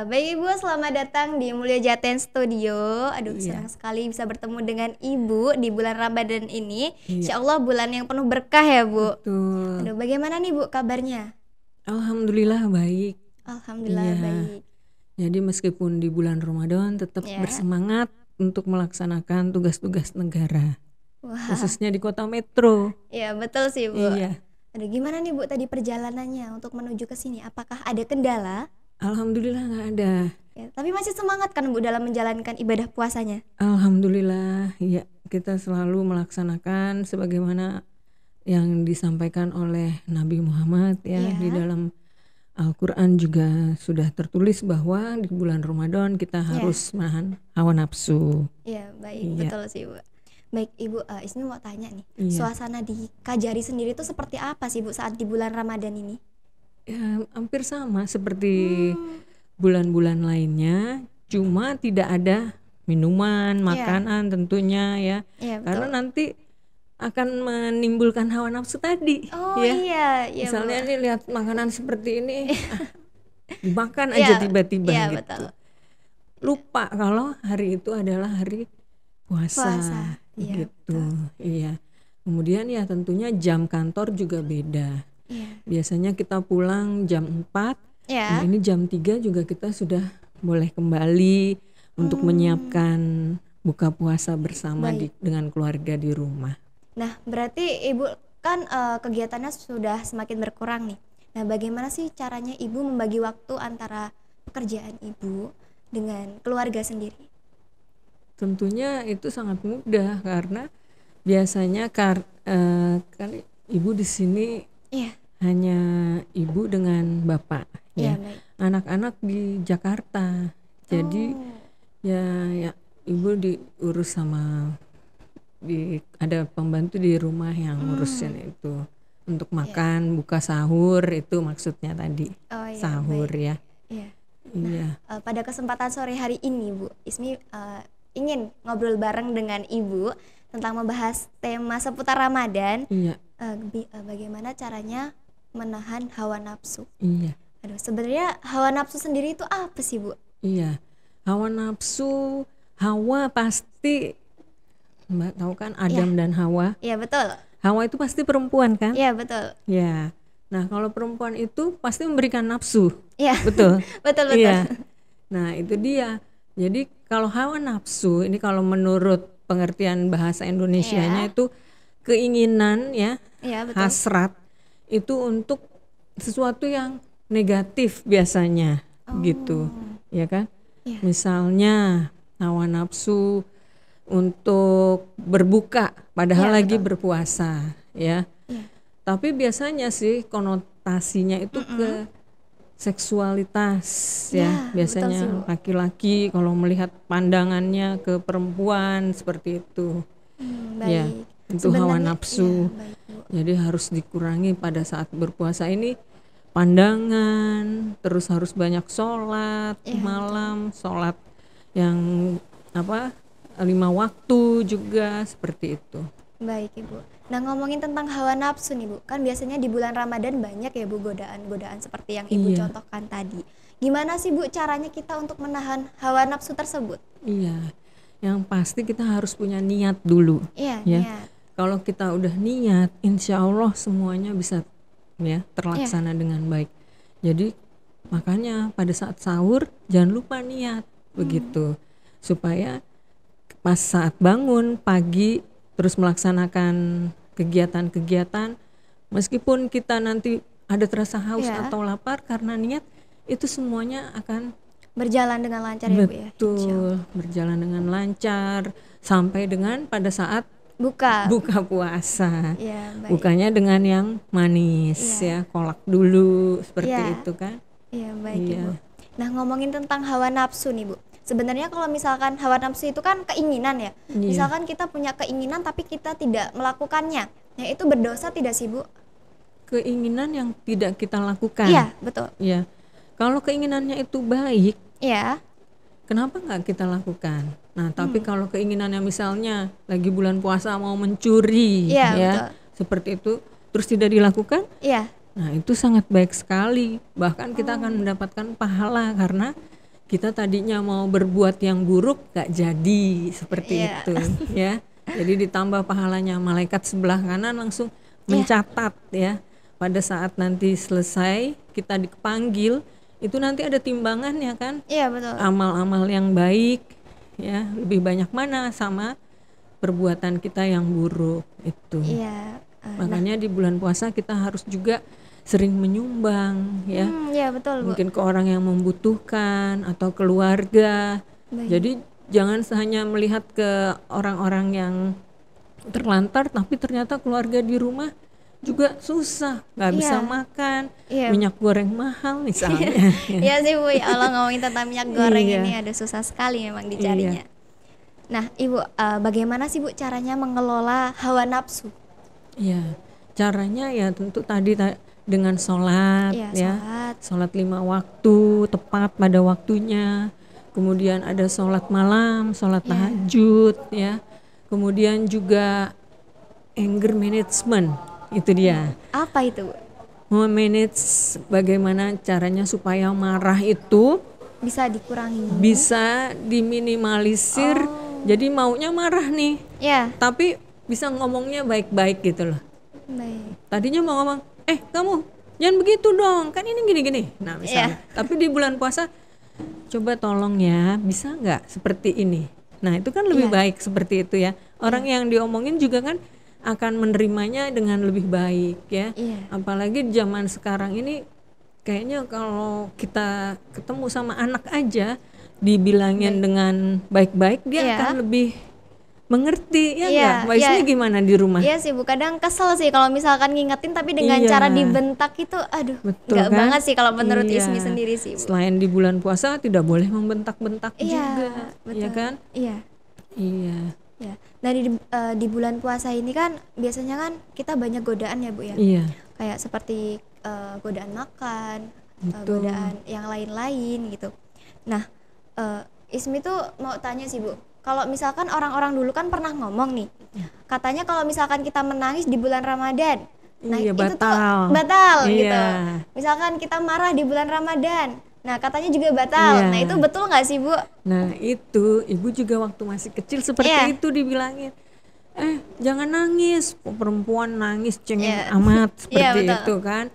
Baik Ibu, selamat datang di Mulia Jaten Studio. Aduh, Iya, senang sekali bisa bertemu dengan Ibu di bulan Ramadan ini. iya, Insya Allah bulan yang penuh berkah ya Bu. betul. Aduh, bagaimana nih Bu kabarnya? Alhamdulillah baik. Alhamdulillah Iya, baik. jadi meskipun di bulan Ramadan tetap Ya, bersemangat untuk melaksanakan tugas-tugas negara, wah, khususnya di kota metro. ya betul sih Bu. Iya, Aduh, gimana nih Bu tadi perjalanannya untuk menuju ke sini? Apakah ada kendala? alhamdulillah nggak ada. Ya, tapi masih semangat kan Bu dalam menjalankan ibadah puasanya? Alhamdulillah, ya kita selalu melaksanakan sebagaimana yang disampaikan oleh Nabi Muhammad ya di Ya, dalam Al-Quran juga sudah tertulis bahwa di bulan Ramadan kita ya. harus menahan hawa nafsu. Iya, baik, Iya, betul sih, Bu. Baik, Ibu, Ismi mau tanya nih, iya. suasana di Kajari sendiri itu seperti apa sih, Bu, saat di bulan Ramadan ini? Ya, hampir sama seperti Hmm, bulan-bulan lainnya, cuma tidak ada minuman, iya, makanan tentunya ya, iya karena betul. nanti akan menimbulkan hawa nafsu tadi Oh ya. iya, iya Bu. Misalnya nih lihat makanan seperti ini, dimakan aja Iya, tiba-tiba iya betul. gitu. Lupa kalau hari itu adalah hari puasa Puasa, iya gitu. betul. Iya. Kemudian ya tentunya jam kantor juga beda. Iya, Biasanya kita pulang jam 4. Nah, ya. ini jam 3 juga kita sudah boleh kembali untuk Hmm, menyiapkan buka puasa bersama baik. dengan keluarga di rumah. Nah, berarti Ibu kan kegiatannya sudah semakin berkurang nih. Nah, bagaimana sih caranya Ibu membagi waktu antara pekerjaan Ibu dengan keluarga sendiri? Tentunya itu sangat mudah karena biasanya kan ibu di sini Iya, hanya ibu dengan bapak iya ya. baik. Anak-anak di Jakarta. Jadi Oh, ya ibu diurus sama ada pembantu di rumah yang ngurusin hmm, itu untuk iya. makan buka sahur itu maksudnya tadi Oh iya, sahur baik. ya. Iya. Nah, Iya, pada kesempatan sore hari ini, Bu, Ismi ingin ngobrol bareng dengan Ibu tentang membahas tema seputar Ramadan. iya, Bagaimana caranya menahan hawa nafsu. iya, Aduh, sebenarnya hawa nafsu sendiri itu apa sih, Bu? iya. Hawa nafsu, Hawa pasti Mbak tahu kan Iya, Adam dan Hawa. iya betul. Hawa itu pasti perempuan kan? Iya betul. Ya. Nah, kalau perempuan itu pasti memberikan nafsu. Iya, Betul. betul betul. Iya. Nah, itu dia. Jadi kalau hawa nafsu ini kalau menurut pengertian bahasa Indonesianya Iya, itu keinginan ya, iya betul. hasrat itu untuk sesuatu yang negatif biasanya gitu. Oh, Ya kan? iya, Misalnya hawa nafsu untuk berbuka padahal iya lagi betul. berpuasa ya. Iya. Tapi biasanya sih konotasinya itu Mm-mm. ke seksualitas ya. Ya, betul sih, Bu. Biasanya laki-laki kalau melihat pandangannya ke perempuan seperti itu. Ya, Baik. itu hawa Sebenarnya ya, nafsu. baik, Bu. Jadi harus dikurangi pada saat berpuasa ini pandangan, terus harus banyak sholat Ya, betul. malam, sholat yang apa 5 waktu juga seperti itu. Baik, Ibu. Nah, ngomongin tentang hawa nafsu nih, Bu. Kan biasanya di bulan Ramadan banyak ya, Bu, godaan-godaan seperti yang Ibu Iya, contohkan tadi. Gimana sih, Bu, caranya kita untuk menahan hawa nafsu tersebut? iya. Yang pasti kita harus punya niat dulu, Iya, ya. niat. Kalau kita udah niat, insya Allah semuanya bisa ya Iya. terlaksana dengan baik. Jadi makanya pada saat sahur jangan lupa niat Hmm. begitu, supaya pas saat bangun pagi terus melaksanakan kegiatan-kegiatan, meskipun kita nanti ada terasa haus Iya. atau lapar karena niat, itu semuanya akan Berjalan dengan lancar ya, Bu ya, insya betul Allah. berjalan dengan lancar sampai dengan pada saat Buka. buka puasa. Iya, baik. Bukanya dengan yang manis Iya. ya, kolak dulu seperti Iya. itu kan. Iya, baik, Ibu. Iya, Nah, ngomongin tentang hawa nafsu nih, Bu. Sebenarnya kalau misalkan hawa nafsu itu kan keinginan ya. iya. Misalkan kita punya keinginan tapi kita tidak melakukannya. Nah, itu berdosa tidak sih, Bu? Keinginan yang tidak kita lakukan. Iya, betul. Ya, kalau keinginannya itu baik, Iya. kenapa nggak kita lakukan? Nah, tapi Hmm. kalau keinginannya misalnya lagi bulan puasa mau mencuri, Iya, ya, betul. seperti itu, terus tidak dilakukan, Iya. nah itu sangat baik sekali. Bahkan kita akan Oh. mendapatkan pahala karena kita tadinya mau berbuat yang buruk gak jadi seperti Iya. itu ya. Jadi ditambah pahalanya, malaikat sebelah kanan langsung Iya. mencatat ya. Pada saat nanti selesai kita dipanggil, itu nanti ada timbangannya kan. Iya betul. Amal-amal yang baik ya lebih banyak mana sama perbuatan kita yang buruk itu. Iya. Makanya di bulan puasa kita harus juga sering menyumbang ya. Iya betul Bu. Mungkin ke orang yang membutuhkan atau keluarga. Baik. Jadi jangan hanya melihat ke orang-orang yang terlantar, tapi ternyata keluarga di rumah juga susah, nggak Iya. bisa makan, Iya. minyak goreng mahal misalnya. Iya sih Bu, ya Allah ngomongin tentang minyak goreng Iya. ini ada susah sekali memang dicarinya. Nah Ibu, bagaimana sih Bu caranya mengelola hawa nafsu? Iya, caranya ya tentu tadi dengan sholat Iya, ya, sholat. sholat 5 waktu tepat pada waktunya. Kemudian ada sholat malam, sholat Iya. tahajud ya. Kemudian juga anger management, itu dia. Apa itu Bu? Memanage bagaimana caranya supaya marah itu Bisa dikurangi? bisa diminimalisir. Jadi maunya marah nih, Ya, tapi bisa ngomongnya baik-baik gitu loh. baik. Tadinya mau ngomong, kamu jangan begitu dong, kan ini gini-gini. Nah misalnya, tapi di bulan puasa coba tolong ya, bisa nggak seperti ini. Nah itu kan lebih Iya. baik seperti itu ya. Orang yang diomongin juga kan akan menerimanya dengan lebih baik ya. Iya. Apalagi zaman sekarang ini kayaknya kalau kita ketemu sama anak aja dibilangin dengan baik-baik dia Iya. akan lebih mengerti ya Iya, nggak? Mbak Isni iya. gimana di rumah? Iya sih Bu, kadang kesel sih kalau misalkan ngingetin tapi dengan Iya. cara dibentak itu aduh, Betul nggak kan? banget sih kalau menurut Iya. Ismi sendiri sih Bu. Selain di bulan puasa tidak boleh membentak-bentak Iya, juga, betul. ya kan? Iya. Iya, Ya. Nah di bulan puasa ini kan biasanya kan kita banyak godaan ya Bu ya. iya, Kayak seperti godaan makan, Betul. godaan yang lain-lain gitu. Nah, Ismi tuh mau tanya sih Bu, kalau misalkan orang-orang dulu kan pernah ngomong nih, katanya kalau misalkan kita menangis di bulan Ramadan, nah Iya, itu batal. tuh batal gitu. Iya. Misalkan kita marah di bulan Ramadan, nah katanya juga batal. Iya. Nah itu betul nggak sih Bu? Nah itu ibu juga waktu masih kecil seperti Iya. itu dibilangin, jangan nangis, perempuan nangis cengeng Iya. amat Iya, seperti betul. itu kan.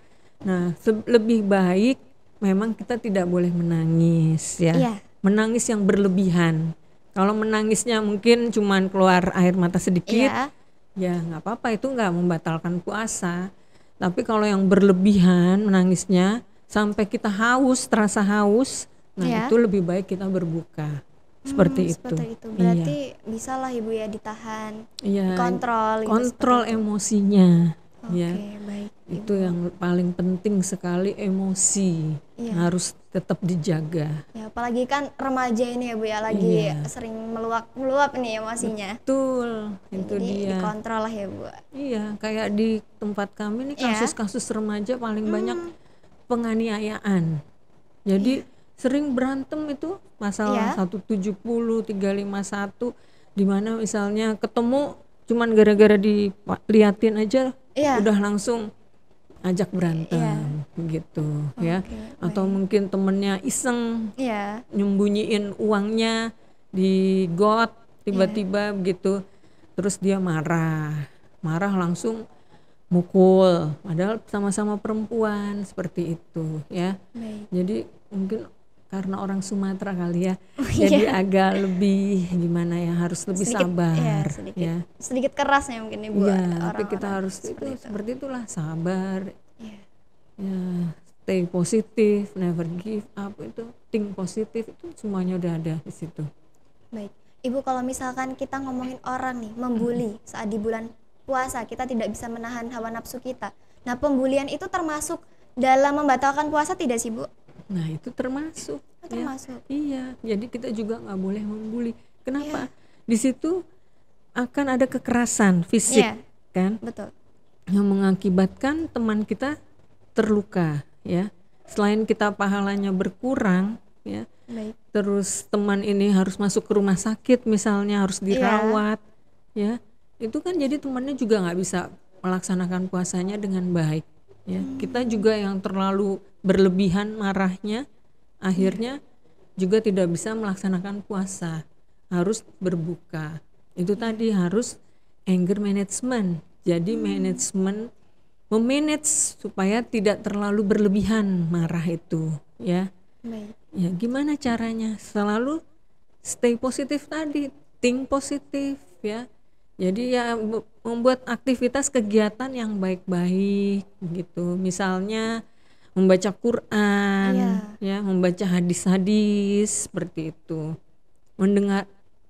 Nah lebih baik memang kita tidak boleh menangis ya, Iya. menangis yang berlebihan. Kalau menangisnya mungkin cuman keluar air mata sedikit, Iya. ya nggak apa-apa, itu nggak membatalkan puasa. Tapi kalau yang berlebihan menangisnya sampai kita haus, terasa haus, nah Iya. itu lebih baik kita berbuka seperti itu. Seperti itu. Berarti bisa lah Ibu ya ditahan, Iya, kontrol gitu, kontrol seperti itu. emosinya. Oke, Ya, baik. itu yang paling penting sekali, emosi Iya. harus tetap dijaga. Ya, apalagi kan remaja ini ya Bu ya lagi Iya. sering meluap nih emosinya. Betul, itu Jadi dia. dikontrol lah ya Bu. Iya, kayak di tempat kami nih Iya. kasus-kasus remaja paling banyak penganiayaan. Jadi sering berantem itu masalah Iya. 170, 351, di mana misalnya ketemu cuman gara-gara diliatin aja Iya. udah langsung ajak berantem gitu ya. Oke, Atau mungkin temennya iseng Iya. nyembunyiin uangnya di got tiba-tiba begitu, terus dia marah langsung mukul, padahal sama-sama perempuan seperti itu ya. Baik. Jadi mungkin karena orang Sumatera kali ya, iya. jadi agak lebih gimana ya, harus lebih sabar ya, ya. sedikit kerasnya mungkin nih Bu. Iya, orang-orang tapi kita harus seperti itu. seperti itulah, sabar Iya. ya, stay positif, never give up, itu think positif, itu semuanya udah ada di situ. Baik. Ibu kalau misalkan kita ngomongin orang nih membuli saat di bulan puasa, kita tidak bisa menahan hawa nafsu kita. Nah, pembulian itu termasuk dalam membatalkan puasa tidak sih Bu? Nah itu termasuk. Oh, termasuk. Iya, jadi kita juga nggak boleh membuli. Kenapa? Iya. Di situ akan ada kekerasan fisik, Iya. kan, Betul. yang mengakibatkan teman kita terluka, ya. Selain kita pahalanya berkurang, ya, Baik. terus teman ini harus masuk ke rumah sakit, misalnya harus dirawat, ya. Itu kan jadi temannya juga nggak bisa melaksanakan puasanya dengan baik, ya. Kita juga yang terlalu berlebihan marahnya, akhirnya juga tidak bisa melaksanakan puasa, harus berbuka. Itu tadi harus anger management. Jadi manajemen memanage supaya tidak terlalu berlebihan marah itu, ya. Baik. Ya, gimana caranya? Selalu stay positif tadi, think positif, ya. Jadi ya membuat aktivitas kegiatan yang baik-baik gitu. Misalnya membaca Quran, Iya. ya, membaca hadis-hadis seperti itu.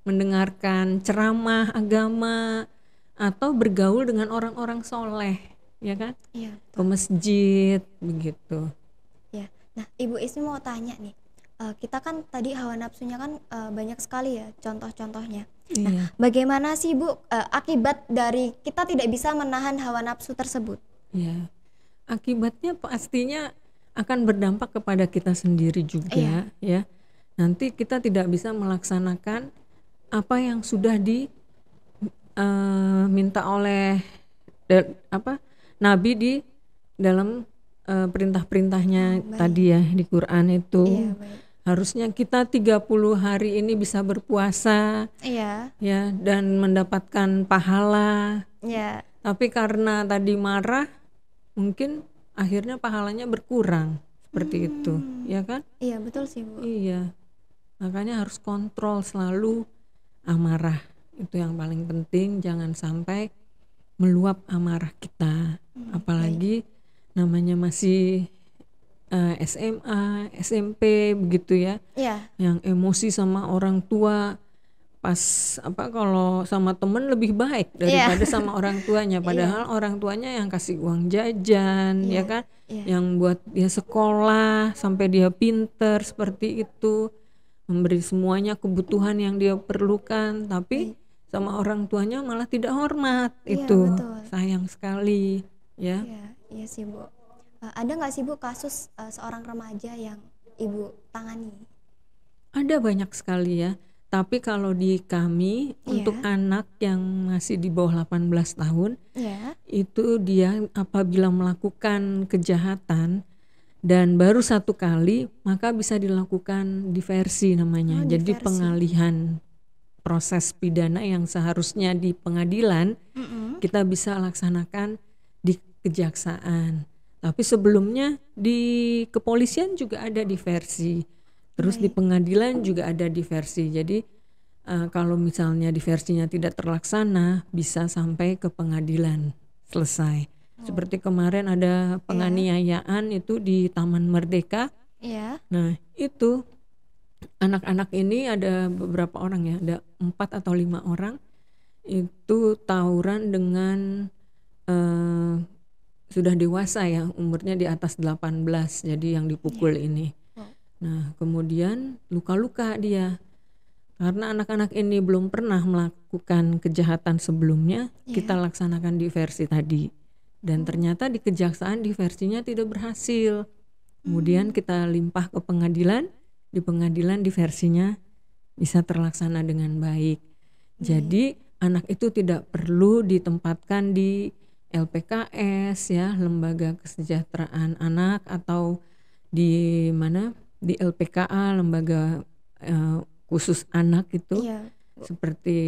Mendengarkan ceramah agama atau bergaul dengan orang-orang soleh, ya kan? Iya, Ke betul. masjid begitu. Ya. Nah, Ibu Ismi mau tanya nih. Kita kan tadi hawa nafsunya kan banyak sekali ya contoh-contohnya. Nah, Iya, bagaimana sih Bu akibat dari kita tidak bisa menahan hawa nafsu tersebut? iya. Akibatnya pastinya akan berdampak kepada kita sendiri Iya. juga, ya. Nanti kita tidak bisa melaksanakan apa yang sudah diminta oleh Nabi di dalam perintah-perintahnya Oh, baik. tadi ya di Quran itu. Iya, baik. Harusnya kita 30 hari ini bisa berpuasa, Iya. ya, dan mendapatkan pahala. Iya. Tapi karena tadi marah, mungkin akhirnya pahalanya berkurang seperti itu, ya kan? Iya, betul sih Bu. Iya, makanya harus kontrol selalu amarah. Itu yang paling penting, jangan sampai meluap amarah kita. Apalagi namanya masih SMA, SMP begitu ya. Iya. Yang emosi sama orang tua, pas kalau sama temen lebih baik daripada sama orang tuanya, padahal orang tuanya yang kasih uang jajan, ya kan, yang buat dia sekolah sampai dia pinter seperti itu, memberi semuanya kebutuhan yang dia perlukan, tapi sama orang tuanya malah tidak hormat. Itu betul. sayang sekali, ya. Iya, iya sih Bu. Ada nggak sih Bu kasus seorang remaja yang Ibu tangani? Ada banyak sekali ya. Tapi kalau di kami untuk anak yang masih di bawah 18 tahun, itu dia apabila melakukan kejahatan dan baru 1 kali, maka bisa dilakukan diversi namanya. Jadi pengalihan proses pidana yang seharusnya di pengadilan, kita bisa laksanakan di kejaksaan. Tapi sebelumnya di kepolisian juga ada diversi. Terus di pengadilan juga ada diversi. Jadi kalau misalnya diversinya tidak terlaksana, bisa sampai ke pengadilan selesai. Seperti kemarin ada penganiayaan itu di Taman Merdeka. Nah itu anak-anak ini ada beberapa orang ya, ada 4 atau 5 orang itu tawuran dengan sudah dewasa ya, umurnya di atas 18, jadi yang dipukul ini. Nah kemudian luka-luka dia, karena anak-anak ini belum pernah melakukan kejahatan sebelumnya, kita laksanakan diversi tadi. Dan ternyata di kejaksaan diversinya tidak berhasil. Kemudian kita limpah ke pengadilan, di pengadilan diversinya bisa terlaksana dengan baik. Jadi anak itu tidak perlu ditempatkan di LPKS ya, Lembaga Kesejahteraan Anak, atau di mana, di LPKA, lembaga khusus anak itu, seperti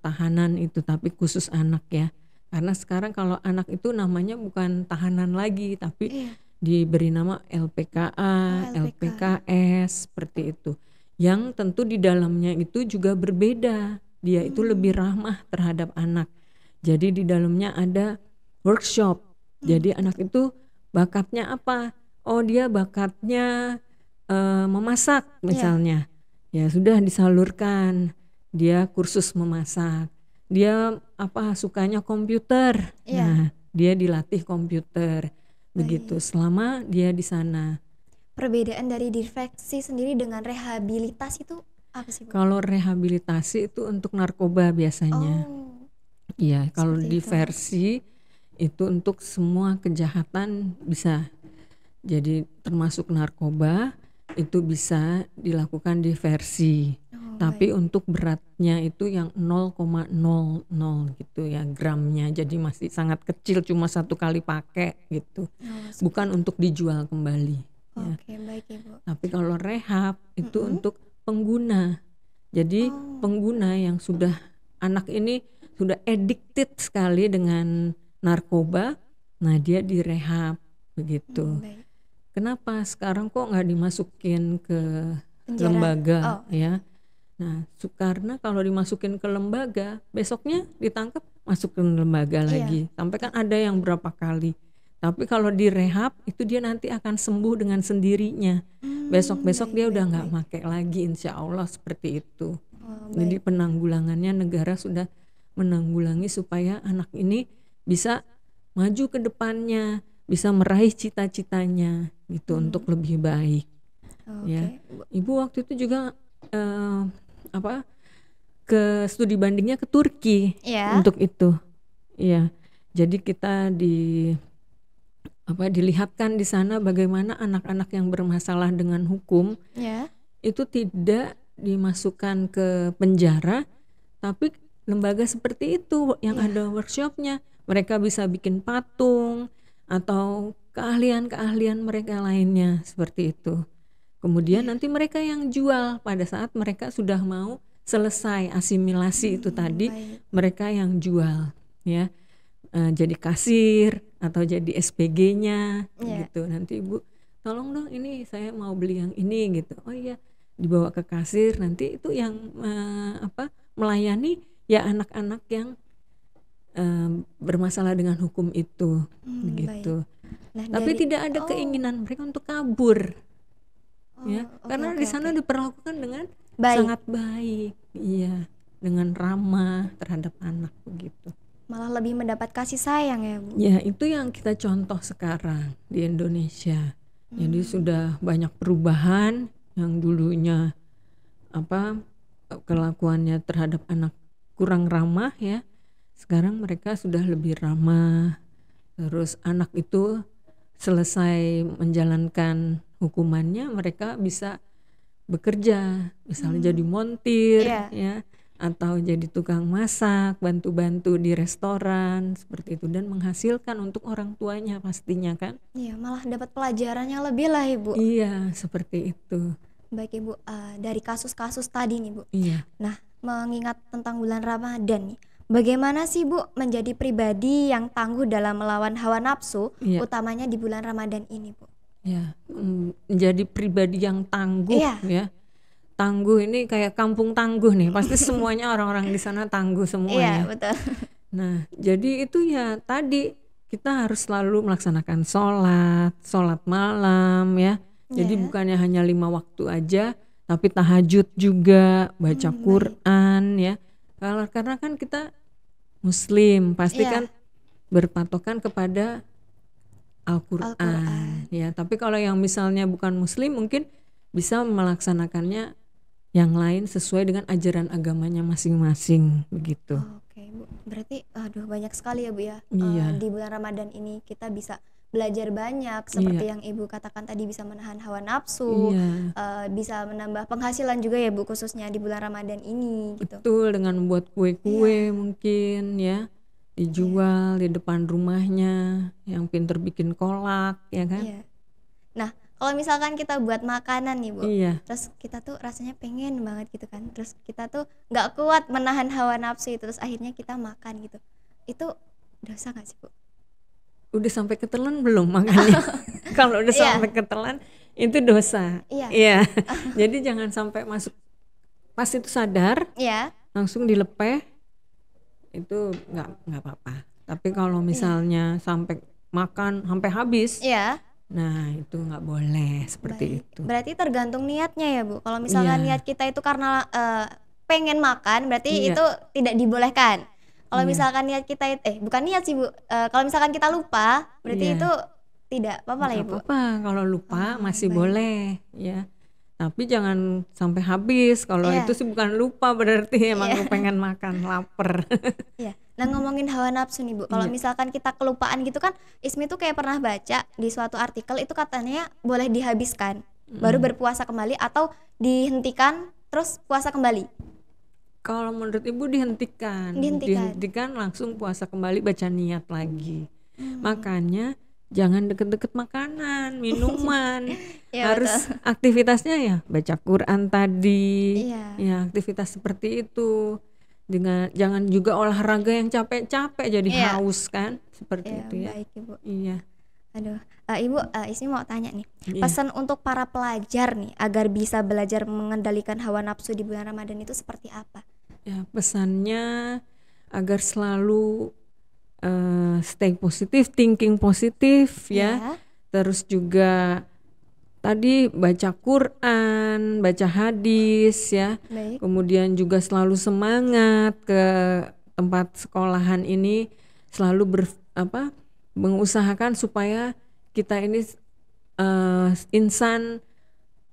tahanan itu, tapi khusus anak ya. Karena sekarang kalau anak itu namanya bukan tahanan lagi, tapi diberi nama LPKA, LPKS seperti itu. Yang tentu di dalamnya itu juga berbeda. Dia itu lebih ramah terhadap anak. Jadi di dalamnya ada workshop. Jadi anak itu bakatnya apa? Oh, dia bakatnya memasak misalnya. Ya sudah disalurkan. Dia kursus memasak. Dia sukanya komputer. Nah, dia dilatih komputer. Begitu selama dia di sana. Perbedaan dari diversi sendiri dengan rehabilitasi itu apa sih Bu? Kalau rehabilitasi itu untuk narkoba biasanya. Iya, kalau diversi itu untuk semua kejahatan bisa. Jadi termasuk narkoba itu bisa dilakukan diversi. Tapi untuk beratnya itu yang 0,00 gitu ya gramnya. Jadi masih sangat kecil, cuma 1 kali pakai gitu. Bukan untuk dijual kembali. ya. Oke, baik Ibu. Tapi kalau rehab itu untuk pengguna. Jadi pengguna yang sudah, anak ini sudah addicted sekali dengan narkoba, nah dia direhab begitu. Baik. Kenapa sekarang kok nggak dimasukin ke Penjara. lembaga Oh. ya? Nah, karena kalau dimasukin ke lembaga, besoknya ditangkap masuk ke lembaga lagi. Sampai kan ada yang berapa kali. Tapi kalau direhab itu dia nanti akan sembuh dengan sendirinya. Besok-besok dia udah nggak pakai lagi, insya Allah seperti itu. Jadi penanggulangannya negara sudah menanggulangi supaya anak ini bisa maju ke depannya, bisa meraih cita-citanya gitu untuk lebih baik. Ya, Ibu waktu itu juga ke studi bandingnya ke Turki untuk itu. Ya, jadi kita dilihatkan di sana bagaimana anak-anak yang bermasalah dengan hukum itu tidak dimasukkan ke penjara, tapi lembaga seperti itu yang ada workshopnya, mereka bisa bikin patung atau keahlian-keahlian mereka lainnya seperti itu. Kemudian nanti mereka yang jual pada saat mereka sudah mau selesai asimilasi itu tadi, mereka yang jual ya. Jadi kasir atau jadi SPG-nya gitu. Nanti Ibu tolong dong ini saya mau beli yang ini gitu. Oh iya, dibawa ke kasir, nanti itu yang melayani ya anak-anak yang bermasalah dengan hukum itu begitu. Nah, tapi tidak ada keinginan mereka untuk kabur. Karena di sana diperlakukan dengan sangat baik. Iya, dengan ramah terhadap anak begitu. Malah lebih mendapat kasih sayang ya Bu. Ya, itu yang kita contoh sekarang di Indonesia. Jadi sudah banyak perubahan yang dulunya kelakuannya terhadap anak kurang ramah ya. Sekarang mereka sudah lebih ramah. Terus anak itu selesai menjalankan hukumannya, mereka bisa bekerja, misalnya jadi montir ya, atau jadi tukang masak, bantu-bantu di restoran seperti itu, dan menghasilkan untuk orang tuanya pastinya kan. Iya, malah dapat pelajarannya lebih lah Ibu. Iya, seperti itu. Baik Ibu, dari kasus-kasus tadi nih Bu. Iya. Nah, mengingat tentang bulan Ramadan nih, bagaimana sih Bu menjadi pribadi yang tangguh dalam melawan hawa nafsu, utamanya di bulan Ramadan ini Bu? Ya, menjadi pribadi yang tangguh ya. Tangguh ini kayak kampung tangguh nih, pasti semuanya orang-orang di sana tangguh semua ya. Betul. Nah, jadi itu ya tadi kita harus selalu melaksanakan sholat malam ya. Jadi bukannya hanya 5 waktu aja, tapi tahajud juga, baca Quran ya. Karena kan kita Muslim, pasti kan berpatokan kepada Al-Quran. Ya, tapi kalau yang misalnya bukan Muslim mungkin bisa melaksanakannya yang lain sesuai dengan ajaran agamanya masing-masing begitu. Oke Bu, berarti banyak sekali ya Bu ya. Iya. Di bulan Ramadan ini kita bisa belajar banyak seperti yang Ibu katakan tadi, bisa menahan hawa nafsu, bisa menambah penghasilan juga ya Bu, khususnya di bulan Ramadan ini gitu. Betul, dengan membuat kue-kue mungkin ya, dijual di depan rumahnya, yang pinter bikin kolak ya kan. Nah, kalau misalkan kita buat makanan nih Bu, Iya. terus kita tuh rasanya pengen banget gitu kan, terus kita tuh nggak kuat menahan hawa nafsu itu, terus akhirnya kita makan gitu, itu dosa nggak sih Bu? Udah sampai ketelan belum makannya? Kalau udah sampai ketelan itu dosa. Iya. Jadi jangan sampai masuk pas itu sadar, langsung dilepeh, itu nggak apa-apa. Tapi kalau misalnya sampai makan sampai habis, nah itu nggak boleh seperti itu. Berarti tergantung niatnya ya Bu. Kalau misalkan niat kita itu karena pengen makan, berarti itu tidak dibolehkan. Kalau misalkan niat kita bukan niat sih Bu, kalau misalkan kita lupa, berarti itu tidak apa-apa lah ya Bu. Apa kalau lupa masih boleh ya. Tapi jangan sampai habis. Kalau itu sih bukan lupa, berarti emang pengen makan, lapar. Nah, ngomongin hawa nafsu nih Bu, kalau misalkan kita kelupaan gitu kan, Ismi tuh kayak pernah baca di suatu artikel itu katanya boleh dihabiskan, baru berpuasa kembali atau dihentikan terus puasa kembali. Kalau menurut Ibu dihentikan langsung puasa kembali, baca niat lagi. Makanya jangan deket-deket makanan, minuman. Iya, Harus aktivitasnya ya baca Quran tadi, Iya. ya aktivitas seperti itu. Dengan jangan juga olahraga yang capek-capek jadi Iya. haus kan, seperti Iya, itu ya. baik Ibu. Iya. Aduh, Ibu, Ismi mau tanya nih. Iya. Pesan untuk para pelajar nih agar bisa belajar mengendalikan hawa nafsu di bulan Ramadan itu seperti apa? Ya, pesannya agar selalu stay positif, thinking positif ya. Terus juga tadi baca Quran, baca hadis ya. Baik. Kemudian juga selalu semangat ke tempat sekolahan ini, selalu mengusahakan supaya kita ini insan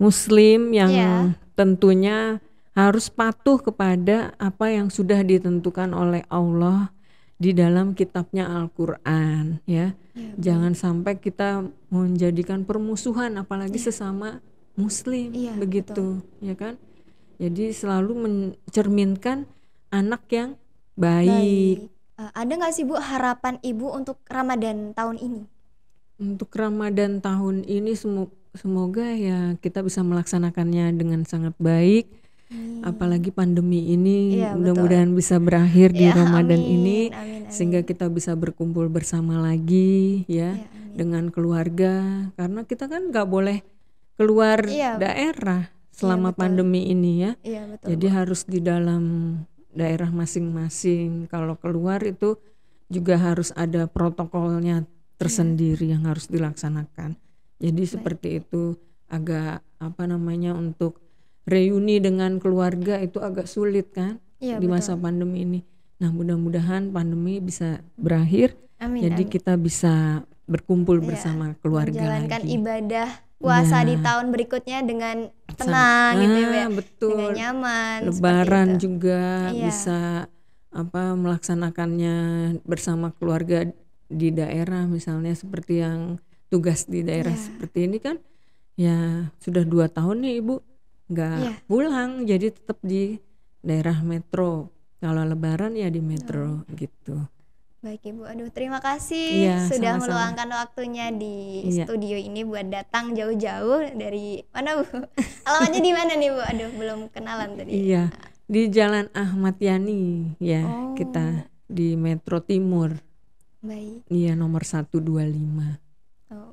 muslim yang tentunya harus patuh kepada apa yang sudah ditentukan oleh Allah di dalam kitabnya Al-Quran ya. Jangan sampai kita menjadikan permusuhan apalagi sesama muslim begitu, ya kan? Jadi selalu mencerminkan anak yang baik. Ada nggak sih Bu harapan Ibu untuk Ramadan tahun ini? Untuk Ramadan tahun ini semoga ya kita bisa melaksanakannya dengan sangat baik. Apalagi pandemi ini mudah-mudahan bisa berakhir di Ramadan ini, sehingga kita bisa berkumpul bersama lagi ya dengan keluarga, karena kita kan nggak boleh keluar daerah selama pandemi ini ya. Jadi harus di dalam daerah masing-masing. Kalau keluar itu juga harus ada protokolnya tersendiri yang harus dilaksanakan. Jadi seperti itu, agak untuk reuni dengan keluarga itu agak sulit kan di masa pandemi ini. Nah, mudah-mudahan pandemi bisa berakhir. Jadi kita bisa berkumpul bersama keluarga menjalankan lagi. Ibadah puasa di tahun berikutnya dengan tenang gitu ya. Betul. Dengan nyaman. Lebaran juga bisa melaksanakannya bersama keluarga di daerah, misalnya seperti yang tugas di daerah seperti ini kan. Ya sudah 2 tahun nih Ibu nggak pulang, jadi tetap di daerah metro. Kalau Lebaran ya di metro gitu. Baik Ibu, aduh terima kasih sudah meluangkan waktunya di studio ini buat datang jauh-jauh dari mana Bu? Alamatnya di mana nih Bu? Aduh belum kenalan tadi. Iya, di Jalan Ahmad Yani ya, kita di Metro Timur. Baik. Iya, nomor 125.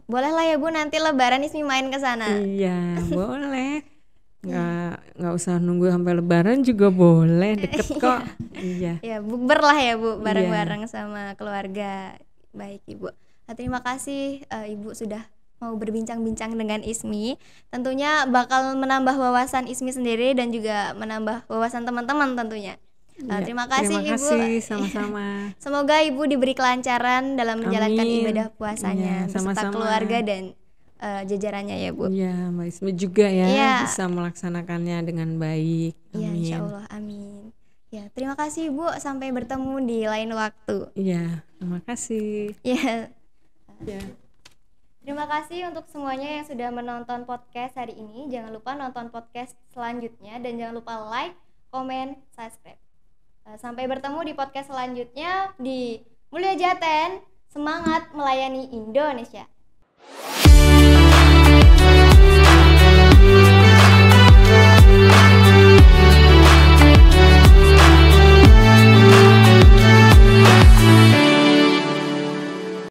Boleh lah ya Bu, nanti Lebaran Ismi main ke sana. Iya, boleh. Nggak usah nunggu sampai Lebaran juga boleh, deket kok. Iya. Ya bukber lah ya Bu, bareng-bareng sama keluarga. Baik Ibu. Nah, terima kasih Ibu sudah mau berbincang-bincang dengan Ismi. Tentunya bakal menambah wawasan Ismi sendiri dan juga menambah wawasan teman-teman tentunya. Terima kasih Ibu. Terima kasih, sama-sama. Semoga Ibu diberi kelancaran dalam menjalankan ibadah puasanya beserta keluarga dan jajarannya ya Bu. Iya, Mbak Ismi juga ya bisa melaksanakannya dengan baik. Iya, insya Allah, amin. Ya, terima kasih Bu. Sampai bertemu di lain waktu. Iya, terima kasih. Ya. Terima kasih untuk semuanya yang sudah menonton podcast hari ini. Jangan lupa nonton podcast selanjutnya dan jangan lupa like, komen, subscribe. Sampai bertemu di podcast selanjutnya di Mulia Jaten. Semangat melayani Indonesia.